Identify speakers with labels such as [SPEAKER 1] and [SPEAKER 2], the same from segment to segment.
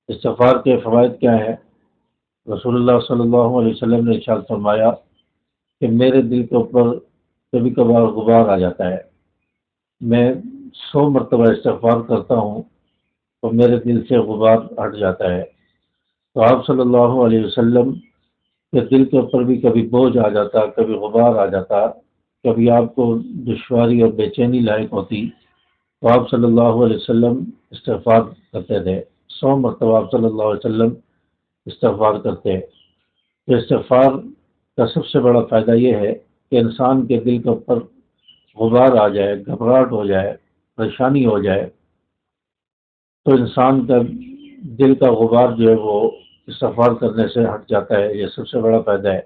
[SPEAKER 1] استغفار کے فوائد کیا ہیں؟ رسول اللہ صلی اللہ علیہ وسلم نے ارشاد فرمایا کہ میرے دل کے اوپر کبھی کبھار غبار آ جاتا ہے، میں 100 مرتبہ استغفار کرتا ہوں تو میرے دل سے غبار ہٹ جاتا ہے۔ تو آپ صلی اللہ علیہ وسلم کے دل کے اوپر بھی کبھی بوجھ آ جاتا، کبھی غبار آ جاتا، کبھی آپ کو دشواری اور بے چینی لاحق ہوتی، تو آپ صلی اللہ علیہ وسلم استغفار کرتے تھے۔ 100 مرتبہ آپ صلی اللہ علیہ وسلم استغفار کرتے ہیں۔ تو استغفار کا سب سے بڑا فائدہ یہ ہے کہ انسان کے دل کے اوپر غبار آ جائے، گھبراہٹ ہو جائے، پریشانی ہو جائے، تو انسان کا دل کا غبار جو ہے وہ استغفار کرنے سے ہٹ جاتا ہے۔ یہ سب سے بڑا فائدہ ہے۔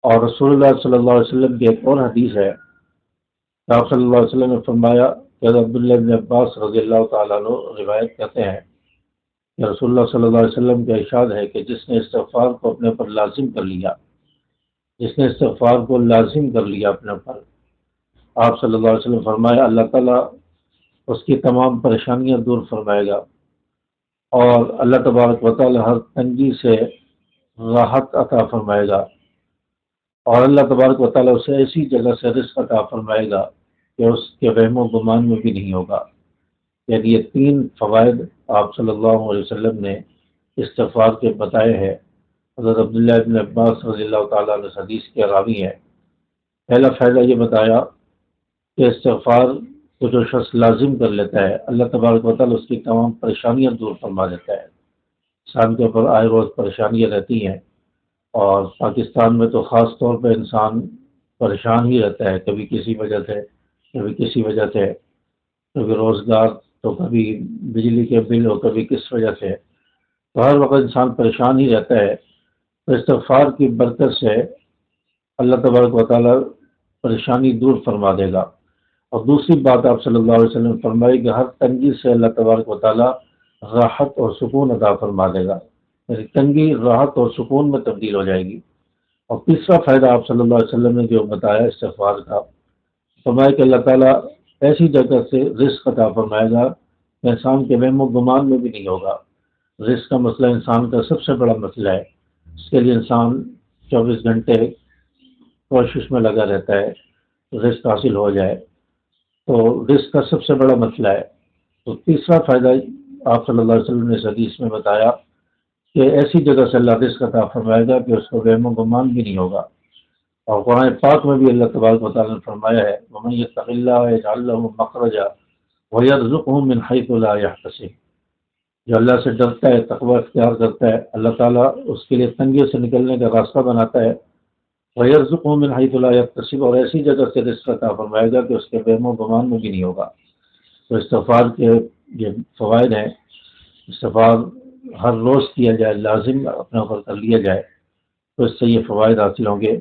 [SPEAKER 1] اور رسول اللہ صلی اللہ علیہ وسلم کی ایک اور حدیث ہے کہ آپ صلی اللہ علیہ وسلم نے فرمایا کہ حضرت عبداللہ بن عباس رضی اللہ تعالیٰ عنہ روایت کرتے ہیں کہ رسول اللہ صلی اللہ علیہ وسلم کا ارشاد ہے کہ جس نے استغفار کو اپنے اوپر لازم کر لیا، جس نے استغفار کو لازم کر لیا اپنے اوپر، آپ صلی اللہ علیہ وسلم فرمایا اللہ تعالیٰ اس کی تمام پریشانیاں دور فرمائے گا، اور اللہ تبارک و تعالیٰ ہر تنگی سے راحت عطا فرمائے گا، اور اللہ تبارک و تعالیٰ اسے ایسی جگہ سے رزق عطا فرمائے گا کہ اس کے وہم و گمان میں بھی نہیں ہوگا۔ یعنی یہ 3 فوائد آپ صلی اللہ علیہ وسلم نے استغفار کے بتائے ہیں۔ حضرت عبداللہ بن عباس رضی اللہ تعالیٰ عنہ حدیث کے راوی ہیں۔ پہلا فائدہ یہ بتایا کہ استغفار کو جو شخص لازم کر لیتا ہے، اللہ تبارک و تعالیٰ اس کی تمام پریشانیاں دور فرما دیتا ہے۔ انسان کے اوپر آئے روز پریشانیاں رہتی ہیں، اور پاکستان میں تو خاص طور پہ انسان پریشان ہی رہتا ہے، کبھی کسی وجہ سے، کبھی کسی وجہ سے، کبھی روزگار، تو کبھی بجلی کے بل، ہو کبھی کس وجہ سے، تو ہر وقت انسان پریشان ہی رہتا ہے۔ تو استغفار کی برکت سے اللہ تبارک و تعالیٰ پریشانی دور فرما دے گا۔ اور دوسری بات آپ صلی اللہ علیہ وسلم نے فرمائی کہ ہر تنگی سے اللہ تبارک و تعالیٰ راحت اور سکون عطا فرما دے گا، یعنی تنگی راحت اور سکون میں تبدیل ہو جائے گی۔ اور تیسرا فائدہ آپ صلی اللہ علیہ وسلم نے جو بتایا استغفار کا، فرمایا کہ اللہ تعالیٰ ایسی جگہ سے رزق عطا فرمائے گا کہ انسان کے وہم و گمان میں بھی نہیں ہوگا۔ رزق کا مسئلہ انسان کا سب سے بڑا مسئلہ ہے، اس کے لیے انسان 24 گھنٹے کوشش میں لگا رہتا ہے رزق حاصل ہو جائے، تو رزق کا سب سے بڑا مسئلہ ہے۔ تو تیسرا فائدہ آپ صلی اللہ علیہ وسلم نے اس حدیث میں بتایا کہ ایسی جگہ سے اللہ رزق عطا فرمائے گا کہ اس کو وہم و گمان بھی نہیں ہوگا۔ اور قرآن پاک میں بھی اللہ تبارک و تعالیٰ نے فرمایا ہے وَمَن يَتَّقِ اللَّهَ يَجْعَل لَّهُ مَخْرَجًا وَيَرْزُقْهُ مِنْ حَيْثُ لَا يَحْتَسِبُ۔ جو اللہ سے ڈرتا ہے، تقوی اختیار کرتا ہے، اللہ تعالیٰ اس کے لیے تنگیوں سے نکلنے کا راستہ بناتا ہے۔ وَيَرْزُقْهُ مِنْ حَيْثُ لَا يَحْتَسِبُ، اور ایسی جگہ سے رزق عطا فرمائے گا کہ اس کے وہم و گمان میں بھی نہیں ہوگا۔ تو استغفار کے یہ فوائد ہیں۔ استغفار ہر روز کیا جائے، لازم اپنے اوپر کر لیا جائے، تو اس سے یہ فوائد حاصل ہوں گے۔